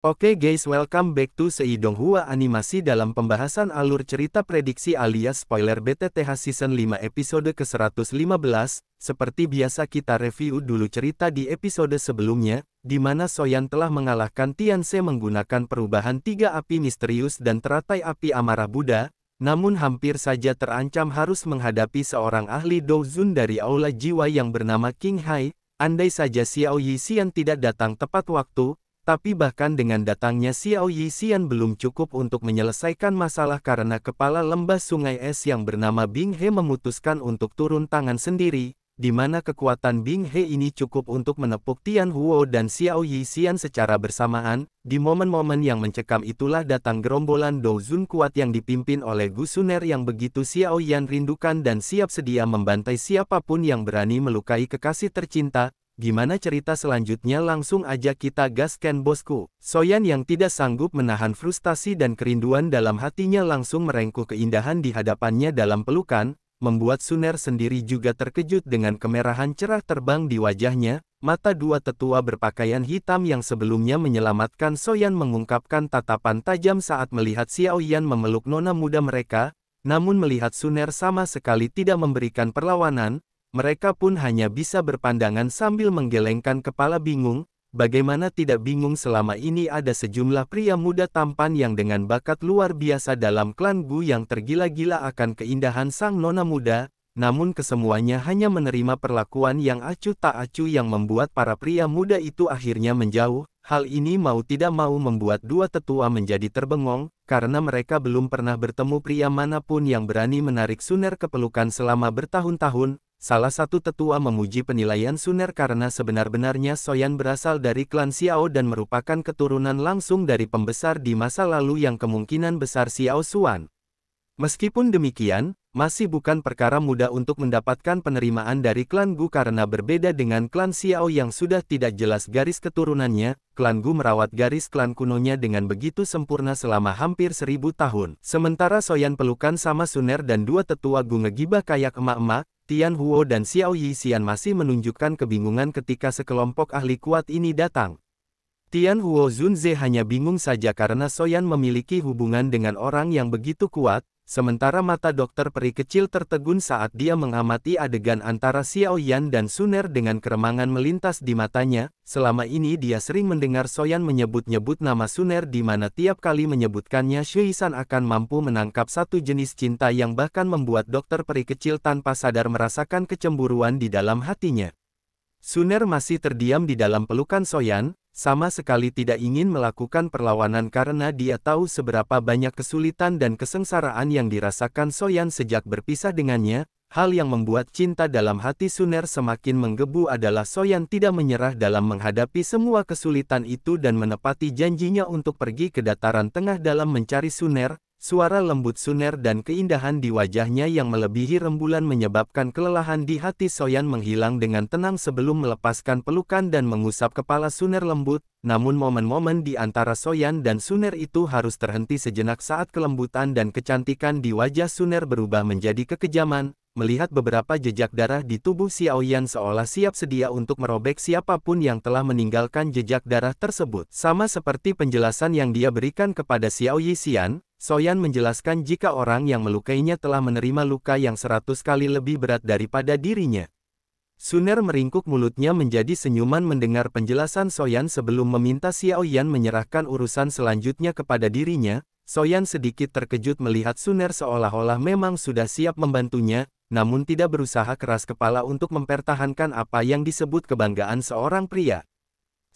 Oke guys, welcome back to Seidonghua Animasi dalam pembahasan alur cerita prediksi alias spoiler BTTH Season 5 episode ke-115. Seperti biasa kita review dulu cerita di episode sebelumnya, di mana Soyan telah mengalahkan Tianse menggunakan perubahan tiga api misterius dan teratai api amarah Buddha, namun hampir saja terancam harus menghadapi seorang ahli Douzun dari Aula Jiwa yang bernama King Hai. Andai saja Xiao Yixian tidak datang tepat waktu, tapi bahkan dengan datangnya Xiao Yixian belum cukup untuk menyelesaikan masalah karena kepala lembah sungai es yang bernama Bing He memutuskan untuk turun tangan sendiri, di mana kekuatan Bing He ini cukup untuk menepuk Tian Huo dan Xiao Yixian secara bersamaan. Di momen-momen yang mencekam itulah datang gerombolan Douzun kuat yang dipimpin oleh Gu Suner yang begitu Xiao Yan rindukan dan siap sedia membantai siapapun yang berani melukai kekasih tercinta. Gimana cerita selanjutnya? Langsung aja kita gaskan bosku. Soyan yang tidak sanggup menahan frustasi dan kerinduan dalam hatinya langsung merengkuh keindahan di hadapannya dalam pelukan, membuat Suner sendiri juga terkejut dengan kemerahan cerah terbang di wajahnya. Mata dua tetua berpakaian hitam yang sebelumnya menyelamatkan Soyan mengungkapkan tatapan tajam saat melihat Xiao Yan memeluk nona muda mereka, namun melihat Suner sama sekali tidak memberikan perlawanan, mereka pun hanya bisa berpandangan sambil menggelengkan kepala bingung. Bagaimana tidak bingung selama ini ada sejumlah pria muda tampan yang dengan bakat luar biasa dalam klan Gu yang tergila-gila akan keindahan sang nona muda, namun kesemuanya hanya menerima perlakuan yang acuh tak acuh yang membuat para pria muda itu akhirnya menjauh. Hal ini mau tidak mau membuat dua tetua menjadi terbengong, karena mereka belum pernah bertemu pria manapun yang berani menarik Suner ke pelukan selama bertahun-tahun. Salah satu tetua memuji penilaian Suner karena sebenar-benarnya Soyan berasal dari klan Xiao dan merupakan keturunan langsung dari pembesar di masa lalu yang kemungkinan besar Xiao Xuan. Meskipun demikian, masih bukan perkara mudah untuk mendapatkan penerimaan dari klan Gu karena berbeda dengan klan Xiao yang sudah tidak jelas garis keturunannya, klan Gu merawat garis klan kunonya dengan begitu sempurna selama hampir 1000 tahun. Sementara Soyan pelukan sama Suner dan dua tetua Gu ngegibah kayak emak-emak, Tian Huo dan Xiao Yixian masih menunjukkan kebingungan ketika sekelompok ahli kuat ini datang. Tian Huo Zunze hanya bingung saja karena Soyan memiliki hubungan dengan orang yang begitu kuat, sementara mata dokter peri kecil tertegun saat dia mengamati adegan antara Xiao Yan dan Suner dengan keremangan melintas di matanya. Selama ini dia sering mendengar Soyan menyebut-nyebut nama Suner di mana tiap kali menyebutkannya Shuisan akan mampu menangkap satu jenis cinta yang bahkan membuat dokter peri kecil tanpa sadar merasakan kecemburuan di dalam hatinya. Suner masih terdiam di dalam pelukan Soyan, sama sekali tidak ingin melakukan perlawanan karena dia tahu seberapa banyak kesulitan dan kesengsaraan yang dirasakan Soyan sejak berpisah dengannya. Hal yang membuat cinta dalam hati Suner semakin menggebu adalah Soyan tidak menyerah dalam menghadapi semua kesulitan itu dan menepati janjinya untuk pergi ke dataran tengah dalam mencari Suner. Suara lembut Suner dan keindahan di wajahnya yang melebihi rembulan menyebabkan kelelahan di hati Soyan menghilang dengan tenang sebelum melepaskan pelukan dan mengusap kepala Suner lembut. Namun momen-momen di antara Soyan dan Suner itu harus terhenti sejenak saat kelembutan dan kecantikan di wajah Suner berubah menjadi kekejaman. Melihat beberapa jejak darah di tubuh Xiao Yan seolah siap sedia untuk merobek siapapun yang telah meninggalkan jejak darah tersebut. Sama seperti penjelasan yang dia berikan kepada Xiao Yixian, Soyan menjelaskan jika orang yang melukainya telah menerima luka yang 100 kali lebih berat daripada dirinya. Suner meringkuk mulutnya menjadi senyuman mendengar penjelasan Soyan sebelum meminta Xiao Yan menyerahkan urusan selanjutnya kepada dirinya. Soyan sedikit terkejut melihat Suner seolah-olah memang sudah siap membantunya, namun tidak berusaha keras kepala untuk mempertahankan apa yang disebut kebanggaan seorang pria.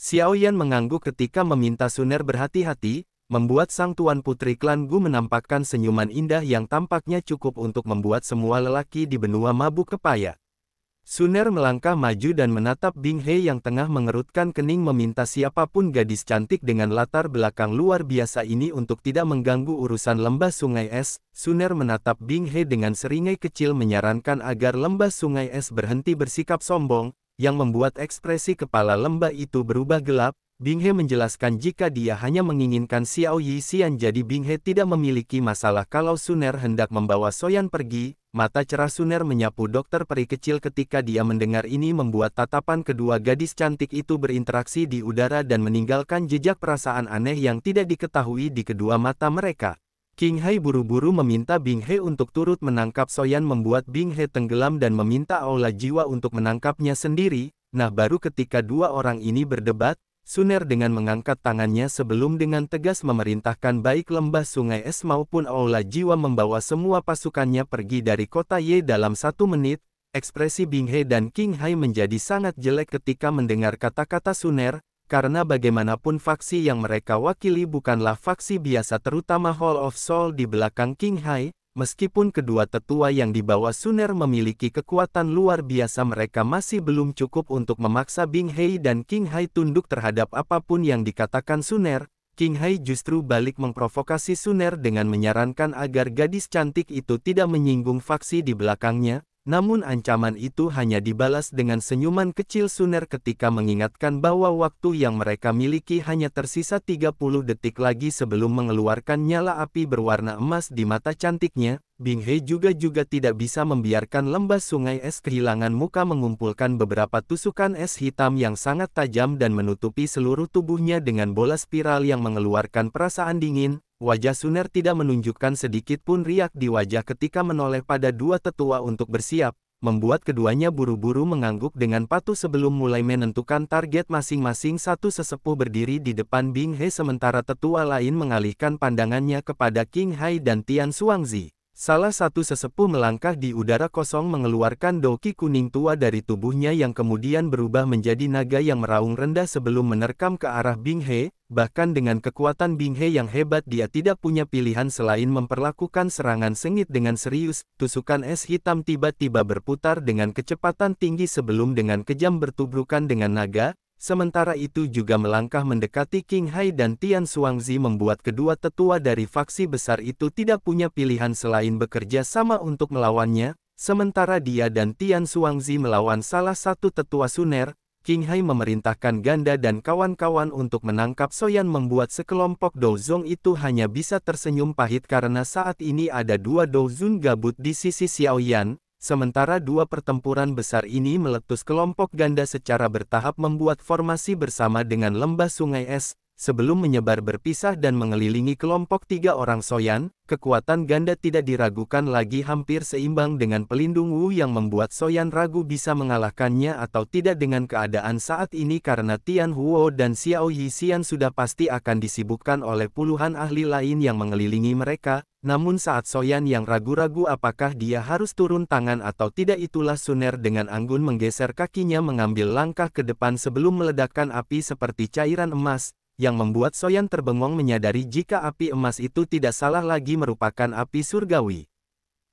Xiao Yan mengangguk ketika meminta Suner berhati-hati, membuat sang tuan putri klan Gu menampakkan senyuman indah yang tampaknya cukup untuk membuat semua lelaki di benua mabuk kepaya. Suner melangkah maju dan menatap Bing He yang tengah mengerutkan kening meminta siapapun gadis cantik dengan latar belakang luar biasa ini untuk tidak mengganggu urusan lembah sungai es. Suner menatap Bing He dengan seringai kecil menyarankan agar lembah sungai es berhenti bersikap sombong, yang membuat ekspresi kepala lembah itu berubah gelap. Bing He menjelaskan jika dia hanya menginginkan Xiao Yixian, jadi Bing He tidak memiliki masalah kalau Suner hendak membawa Soyan pergi. Mata cerah Suner menyapu dokter peri kecil ketika dia mendengar ini, membuat tatapan kedua gadis cantik itu berinteraksi di udara dan meninggalkan jejak perasaan aneh yang tidak diketahui di kedua mata mereka. King Hai buru-buru meminta Bing He untuk turut menangkap Soyan, membuat Bing He tenggelam dan meminta aula jiwa untuk menangkapnya sendiri. Nah, baru ketika dua orang ini berdebat, Suner dengan mengangkat tangannya sebelum dengan tegas memerintahkan baik lembah sungai es maupun aula jiwa membawa semua pasukannya pergi dari kota Ye dalam 1 menit. Ekspresi Bing He dan King Hai menjadi sangat jelek ketika mendengar kata-kata Suner, karena bagaimanapun faksi yang mereka wakili bukanlah faksi biasa, terutama Hall of Soul di belakang King Hai. Meskipun kedua tetua yang dibawa Suner memiliki kekuatan luar biasa, mereka masih belum cukup untuk memaksa Bing He dan King Hai tunduk terhadap apapun yang dikatakan Suner. King Hai justru balik memprovokasi Suner dengan menyarankan agar gadis cantik itu tidak menyinggung faksi di belakangnya. Namun ancaman itu hanya dibalas dengan senyuman kecil Suner ketika mengingatkan bahwa waktu yang mereka miliki hanya tersisa 30 detik lagi sebelum mengeluarkan nyala api berwarna emas di mata cantiknya. Bing He juga tidak bisa membiarkan lembah sungai es kehilangan muka, mengumpulkan beberapa tusukan es hitam yang sangat tajam dan menutupi seluruh tubuhnya dengan bola spiral yang mengeluarkan perasaan dingin. Wajah Suner tidak menunjukkan sedikit pun riak di wajah ketika menoleh pada dua tetua untuk bersiap, membuat keduanya buru-buru mengangguk dengan patuh sebelum mulai menentukan target masing-masing. Satu sesepuh berdiri di depan Bing He sementara tetua lain mengalihkan pandangannya kepada King Hai dan Tian Xuangzi. Salah satu sesepuh melangkah di udara kosong mengeluarkan doki kuning tua dari tubuhnya yang kemudian berubah menjadi naga yang meraung rendah sebelum menerkam ke arah Bing He. Bahkan dengan kekuatan Bing He yang hebat, dia tidak punya pilihan selain memperlakukan serangan sengit dengan serius. Tusukan es hitam tiba-tiba berputar dengan kecepatan tinggi sebelum dengan kejam bertubrukan dengan naga. Sementara itu juga melangkah mendekati King Hai dan Tian Xuangzi, membuat kedua tetua dari faksi besar itu tidak punya pilihan selain bekerja sama untuk melawannya. Sementara dia dan Tian Xuangzi melawan salah satu tetua Suner, King Hai memerintahkan Ganda dan kawan-kawan untuk menangkap Soyan, membuat sekelompok Douzong itu hanya bisa tersenyum pahit karena saat ini ada dua Douzun gabut di sisi Xiaoyan. Sementara dua pertempuran besar ini meletus, kelompok Ganda secara bertahap membuat formasi bersama dengan lembah sungai es, sebelum menyebar berpisah dan mengelilingi kelompok tiga orang Soyan. Kekuatan Ganda tidak diragukan lagi, hampir seimbang dengan pelindung Wu yang membuat Soyan ragu bisa mengalahkannya atau tidak dengan keadaan saat ini, karena Tian Huo dan Xiao Yixian sudah pasti akan disibukkan oleh puluhan ahli lain yang mengelilingi mereka. Namun saat Soyan yang ragu-ragu apakah dia harus turun tangan atau tidak, itulah Suner dengan anggun menggeser kakinya mengambil langkah ke depan sebelum meledakkan api seperti cairan emas, yang membuat Soyan terbengong menyadari jika api emas itu tidak salah lagi merupakan api surgawi.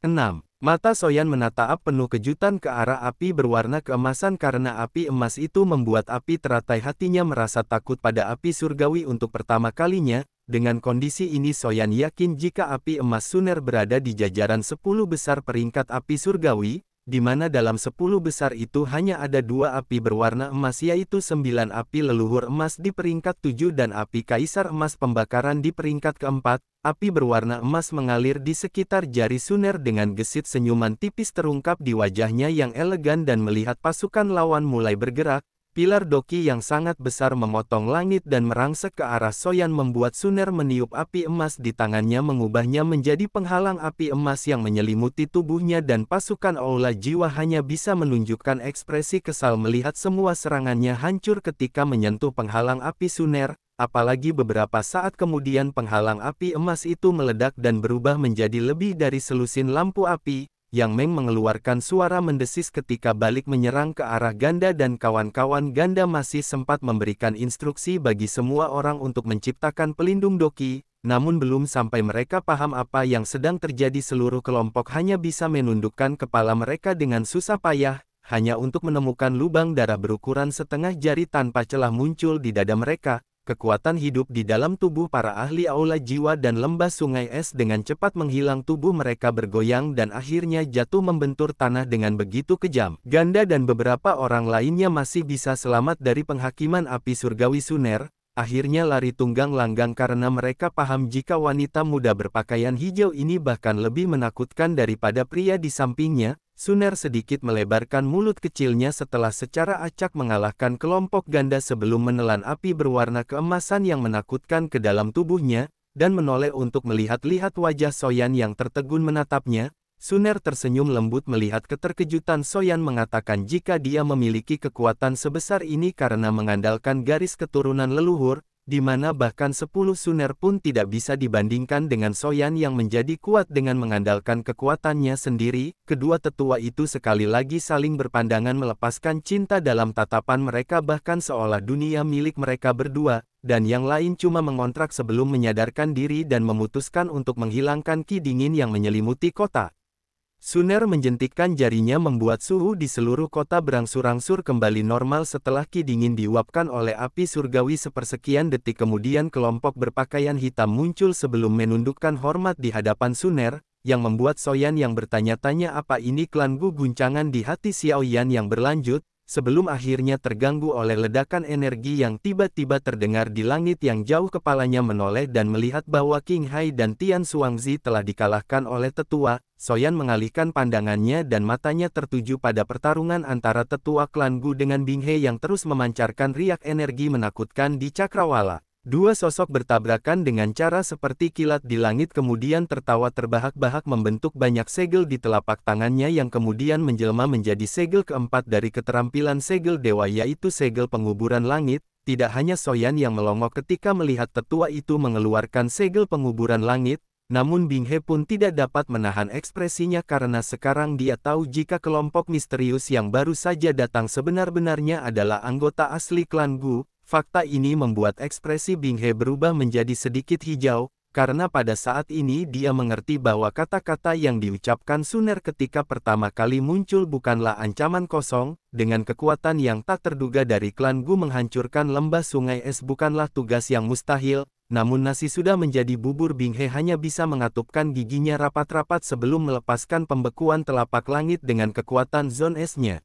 6. Mata Soyan menatap penuh kejutan ke arah api berwarna keemasan, karena api emas itu membuat api teratai hatinya merasa takut pada api surgawi untuk pertama kalinya. Dengan kondisi ini Soyan yakin jika api emas Suner berada di jajaran 10 besar peringkat api surgawi, di mana dalam 10 besar itu hanya ada 2 api berwarna emas, yaitu 9 api leluhur emas di peringkat 7 dan api kaisar emas pembakaran di peringkat keempat. Api berwarna emas mengalir di sekitar jari Suner, dengan gesit senyuman tipis terungkap di wajahnya yang elegan, dan melihat pasukan lawan mulai bergerak. Pilar doki yang sangat besar memotong langit dan merangsek ke arah Soyan, membuat Suner meniup api emas di tangannya, mengubahnya menjadi penghalang api emas yang menyelimuti tubuhnya, dan pasukan aula jiwa hanya bisa menunjukkan ekspresi kesal melihat semua serangannya hancur ketika menyentuh penghalang api Suner. Apalagi beberapa saat kemudian penghalang api emas itu meledak dan berubah menjadi lebih dari selusin lampu api. Yang Meng mengeluarkan suara mendesis ketika balik menyerang ke arah Ganda dan kawan-kawan. Ganda masih sempat memberikan instruksi bagi semua orang untuk menciptakan pelindung doki, namun belum sampai mereka paham apa yang sedang terjadi, seluruh kelompok hanya bisa menundukkan kepala mereka dengan susah payah, hanya untuk menemukan lubang darah berukuran setengah jari tanpa celah muncul di dada mereka. kekuatan hidup di dalam tubuh para ahli aula jiwa dan lembah sungai es dengan cepat menghilang, tubuh mereka bergoyang dan akhirnya jatuh membentur tanah dengan begitu kejam. Ganda dan beberapa orang lainnya masih bisa selamat dari penghakiman api surgawi Suner, akhirnya lari tunggang langgang karena mereka paham jika wanita muda berpakaian hijau ini bahkan lebih menakutkan daripada pria di sampingnya. Suner sedikit melebarkan mulut kecilnya setelah secara acak mengalahkan kelompok ganda sebelum menelan api berwarna keemasan yang menakutkan ke dalam tubuhnya, dan menoleh untuk melihat-lihat wajah Soyan yang tertegun menatapnya. Suner tersenyum lembut melihat keterkejutan Soyan, mengatakan jika dia memiliki kekuatan sebesar ini karena mengandalkan garis keturunan leluhur, di mana bahkan 10 Suner pun tidak bisa dibandingkan dengan Soyan yang menjadi kuat dengan mengandalkan kekuatannya sendiri. Kedua tetua itu sekali lagi saling berpandangan, melepaskan cinta dalam tatapan mereka bahkan seolah dunia milik mereka berdua, dan yang lain cuma mengontrak sebelum menyadarkan diri dan memutuskan untuk menghilangkan ki dingin yang menyelimuti kota. Suner menjentikkan jarinya membuat suhu di seluruh kota berangsur-angsur kembali normal setelah ki dingin diuapkan oleh api surgawi. Sepersekian detik kemudian kelompok berpakaian hitam muncul sebelum menundukkan hormat di hadapan Suner, yang membuat Soyan yang bertanya-tanya apa ini klan Gu. Guncangan di hati Xiaoyan yang berlanjut, sebelum akhirnya terganggu oleh ledakan energi yang tiba-tiba terdengar di langit yang jauh. Kepalanya menoleh dan melihat bahwa King Hai dan Tian Xuangzi telah dikalahkan oleh tetua. Soyan mengalihkan pandangannya dan matanya tertuju pada pertarungan antara tetua klan Gu dengan Bing He yang terus memancarkan riak energi menakutkan di cakrawala. Dua sosok bertabrakan dengan cara seperti kilat di langit, kemudian tertawa terbahak-bahak membentuk banyak segel di telapak tangannya yang kemudian menjelma menjadi segel keempat dari keterampilan segel dewa, yaitu segel penguburan langit. Tidak hanya Soyan yang melongo ketika melihat tetua itu mengeluarkan segel penguburan langit, namun Bing He pun tidak dapat menahan ekspresinya karena sekarang dia tahu jika kelompok misterius yang baru saja datang sebenar-benarnya adalah anggota asli klan Gu. Fakta ini membuat ekspresi Bing He berubah menjadi sedikit hijau, karena pada saat ini dia mengerti bahwa kata-kata yang diucapkan Suner ketika pertama kali muncul bukanlah ancaman kosong. Dengan kekuatan yang tak terduga dari klan Gu menghancurkan lembah sungai es bukanlah tugas yang mustahil, namun nasi sudah menjadi bubur. Bing He hanya bisa mengatupkan giginya rapat-rapat sebelum melepaskan pembekuan telapak langit dengan kekuatan zone es-nya.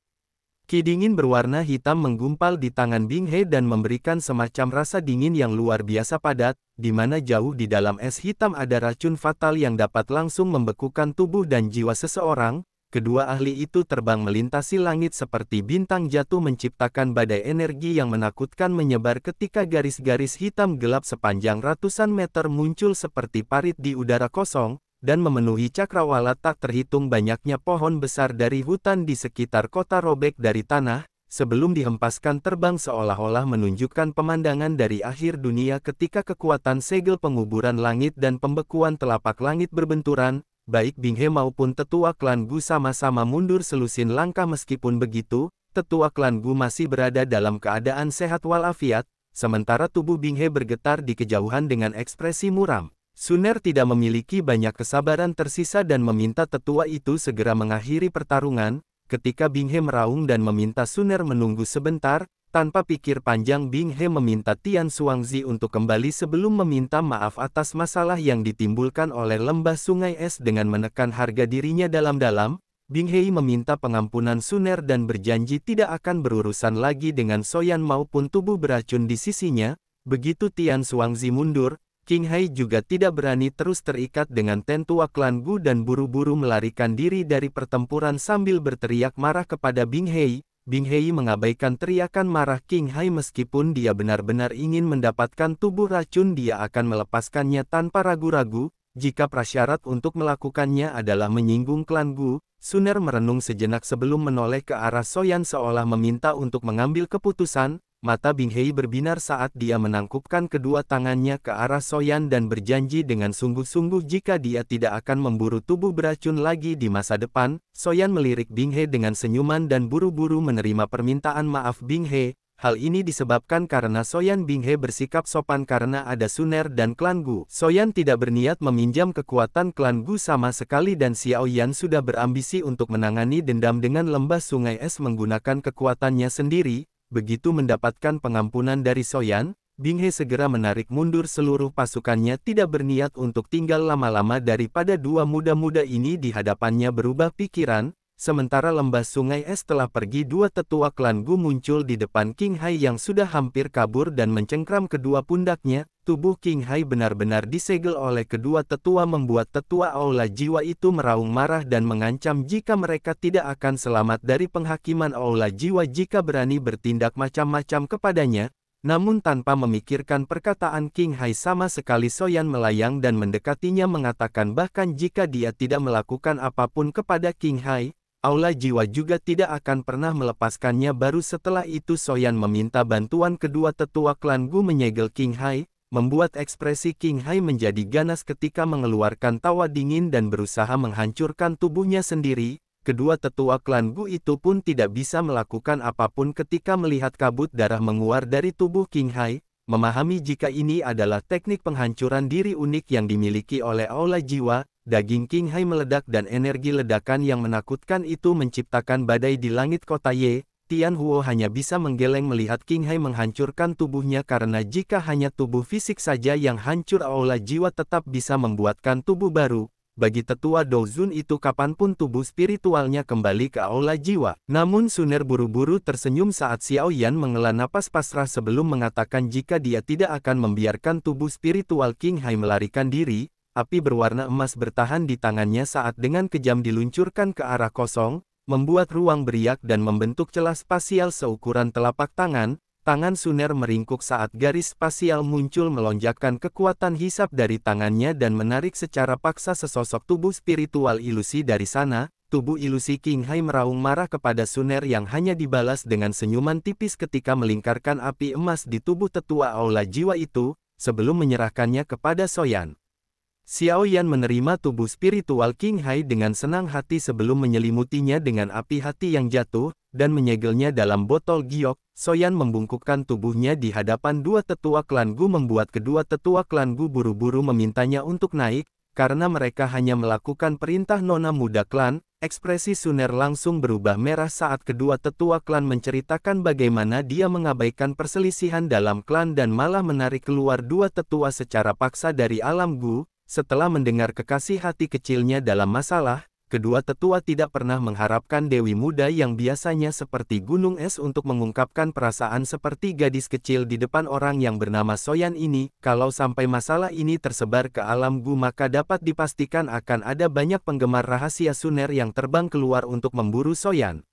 Ki dingin berwarna hitam menggumpal di tangan Bing He dan memberikan semacam rasa dingin yang luar biasa padat, di mana jauh di dalam es hitam ada racun fatal yang dapat langsung membekukan tubuh dan jiwa seseorang. Kedua ahli itu terbang melintasi langit seperti bintang jatuh, menciptakan badai energi yang menakutkan menyebar ketika garis-garis hitam gelap sepanjang ratusan meter muncul seperti parit di udara kosong, dan memenuhi cakrawala. Tak terhitung banyaknya pohon besar dari hutan di sekitar kota robek dari tanah, sebelum dihempaskan terbang seolah-olah menunjukkan pemandangan dari akhir dunia ketika kekuatan segel penguburan langit dan pembekuan telapak langit berbenturan. Baik Bing He maupun tetua klan Gu sama-sama mundur selusin langkah. Meskipun begitu, tetua klan Gu masih berada dalam keadaan sehat walafiat, sementara tubuh Bing He bergetar di kejauhan dengan ekspresi muram. Suner tidak memiliki banyak kesabaran tersisa dan meminta tetua itu segera mengakhiri pertarungan. Ketika Bing He meraung dan meminta Suner menunggu sebentar, tanpa pikir panjang Bing He meminta Tian Xuangzi untuk kembali sebelum meminta maaf atas masalah yang ditimbulkan oleh lembah sungai es. Dengan menekan harga dirinya dalam-dalam, Bing He meminta pengampunan Suner dan berjanji tidak akan berurusan lagi dengan Soyan maupun tubuh beracun di sisinya. Begitu Tian Xuangzi mundur, King Hai juga tidak berani terus terikat dengan tetua klan Gu dan buru-buru melarikan diri dari pertempuran sambil berteriak marah kepada Bing He. Bing He mengabaikan teriakan marah King Hai. Meskipun dia benar-benar ingin mendapatkan tubuh racun, dia akan melepaskannya tanpa ragu-ragu, jika prasyarat untuk melakukannya adalah menyinggung klan Gu. Suner merenung sejenak sebelum menoleh ke arah Soyan seolah meminta untuk mengambil keputusan. Mata Bing He berbinar saat dia menangkupkan kedua tangannya ke arah Soyan dan berjanji dengan sungguh-sungguh jika dia tidak akan memburu tubuh beracun lagi di masa depan. Soyan melirik Bing He dengan senyuman dan buru-buru menerima permintaan maaf Bing He. Hal ini disebabkan karena Soyan. Bing He bersikap sopan karena ada Suner dan klan Gu. Soyan tidak berniat meminjam kekuatan klan Gu sama sekali dan Xiaoyan sudah berambisi untuk menangani dendam dengan lembah sungai es menggunakan kekuatannya sendiri. Begitu mendapatkan pengampunan dari Soyan, Bing He segera menarik mundur seluruh pasukannya, tidak berniat untuk tinggal lama-lama daripada dua muda-muda ini di hadapannya berubah pikiran. Sementara lembah sungai es telah pergi, dua tetua klan Gu muncul di depan King Hai yang sudah hampir kabur dan mencengkram kedua pundaknya. Tubuh King Hai benar-benar disegel oleh kedua tetua, membuat tetua Aula Jiwa itu meraung marah dan mengancam jika mereka tidak akan selamat dari penghakiman Aula Jiwa jika berani bertindak macam-macam kepadanya. Namun tanpa memikirkan perkataan King Hai sama sekali, Soyan melayang dan mendekatinya, mengatakan bahkan jika dia tidak melakukan apapun kepada King Hai, Aula Jiwa juga tidak akan pernah melepaskannya. Baru setelah itu Soyan meminta bantuan kedua tetua klan Gu menyegel King Hai, membuat ekspresi King Hai menjadi ganas ketika mengeluarkan tawa dingin dan berusaha menghancurkan tubuhnya sendiri. Kedua tetua klan Gu itu pun tidak bisa melakukan apapun ketika melihat kabut darah menguar dari tubuh King Hai, memahami jika ini adalah teknik penghancuran diri unik yang dimiliki oleh Aula Jiwa. Daging King Hai meledak dan energi ledakan yang menakutkan itu menciptakan badai di langit kota Ye. Tian Huo hanya bisa menggeleng melihat King Hai menghancurkan tubuhnya, karena jika hanya tubuh fisik saja yang hancur, Aula Jiwa tetap bisa membuatkan tubuh baru. Bagi tetua Douzun itu, kapanpun tubuh spiritualnya kembali ke Aula Jiwa. Namun Suner buru-buru tersenyum saat Xiao Yan menghela napas pasrah sebelum mengatakan jika dia tidak akan membiarkan tubuh spiritual King Hai melarikan diri. Api berwarna emas bertahan di tangannya saat dengan kejam diluncurkan ke arah kosong, membuat ruang beriak dan membentuk celah spasial seukuran telapak tangan. Tangan Suner meringkuk saat garis spasial muncul, melonjakkan kekuatan hisap dari tangannya dan menarik secara paksa sesosok tubuh spiritual ilusi dari sana. Tubuh ilusi King Hai meraung marah kepada Suner yang hanya dibalas dengan senyuman tipis ketika melingkarkan api emas di tubuh tetua Aula Jiwa itu, sebelum menyerahkannya kepada Soyan. Xiao Yan menerima tubuh spiritual King Hai dengan senang hati sebelum menyelimutinya dengan api hati yang jatuh, dan menyegelnya dalam botol giok. Soyan membungkukkan tubuhnya di hadapan dua tetua klan Gu, membuat kedua tetua klan Gu buru-buru memintanya untuk naik, karena mereka hanya melakukan perintah nona muda klan. Ekspresi Suner langsung berubah merah saat kedua tetua klan menceritakan bagaimana dia mengabaikan perselisihan dalam klan dan malah menarik keluar dua tetua secara paksa dari alam Gu. Setelah mendengar kekasih hati kecilnya dalam masalah, kedua tetua tidak pernah mengharapkan dewi muda yang biasanya seperti gunung es untuk mengungkapkan perasaan seperti gadis kecil di depan orang yang bernama Soyan ini. Kalau sampai masalah ini tersebar ke alam Gu, maka dapat dipastikan akan ada banyak penggemar rahasia Suner yang terbang keluar untuk memburu Soyan.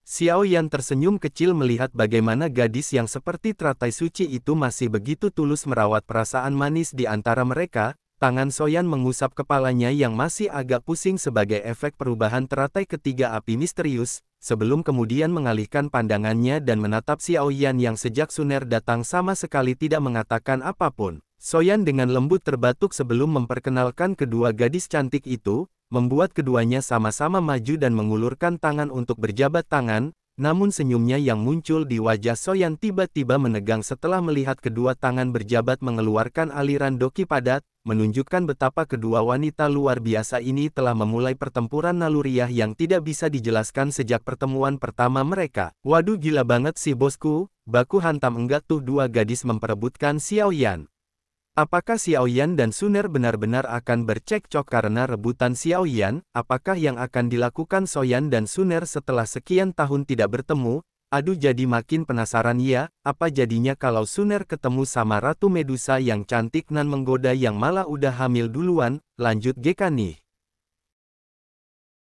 Xiao Yan tersenyum kecil melihat bagaimana gadis yang seperti teratai suci itu masih begitu tulus merawat perasaan manis di antara mereka. Tangan Soyan mengusap kepalanya yang masih agak pusing sebagai efek perubahan teratai ketiga api misterius, sebelum kemudian mengalihkan pandangannya dan menatap Xiao Yan yang sejak Suner datang sama sekali tidak mengatakan apapun. Soyan dengan lembut terbatuk sebelum memperkenalkan kedua gadis cantik itu, membuat keduanya sama-sama maju dan mengulurkan tangan untuk berjabat tangan. Namun senyumnya yang muncul di wajah Soyan tiba-tiba menegang setelah melihat kedua tangan berjabat mengeluarkan aliran doki padat, menunjukkan betapa kedua wanita luar biasa ini telah memulai pertempuran naluriah yang tidak bisa dijelaskan sejak pertemuan pertama mereka. Waduh, gila banget sih bosku, baku hantam enggak tuh, dua gadis memperebutkan Xiao Yan. Apakah Xiao Yan dan Suner benar-benar akan bercekcok karena rebutan Xiao Yan? Apakah yang akan dilakukan Soyan dan Suner setelah sekian tahun tidak bertemu? Aduh, jadi makin penasaran ya, apa jadinya kalau Suner ketemu sama Ratu Medusa yang cantik nan menggoda yang malah udah hamil duluan? Lanjut GK nih.